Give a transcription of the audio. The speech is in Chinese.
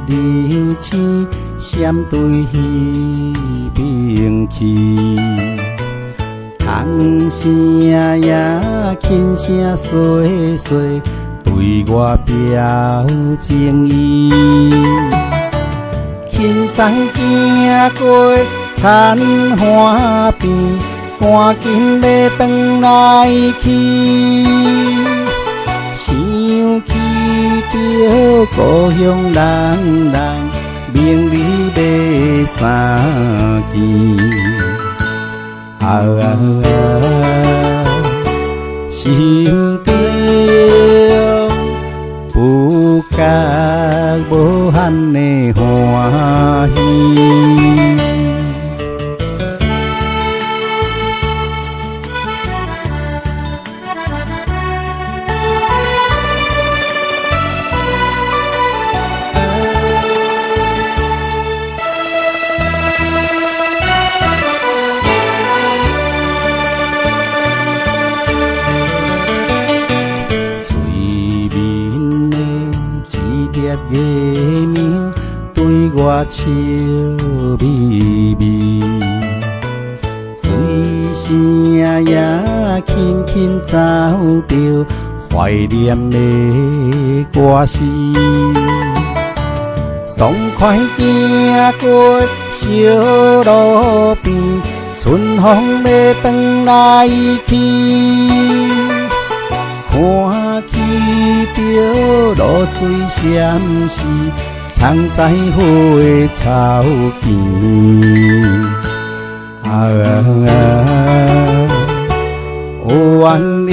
蝶流星，闪对彼边去。风声也轻声细细，对我表情意。轻松行过田花边，赶紧要转来去。想起着故乡人人，明日要相见。心中不觉无限的欢喜。月明对我笑眯眯，水声也轻轻走着怀念的歌词。爽快行过小路边，春风要转来去。看起着露水闪烁，藏在花草间。愿你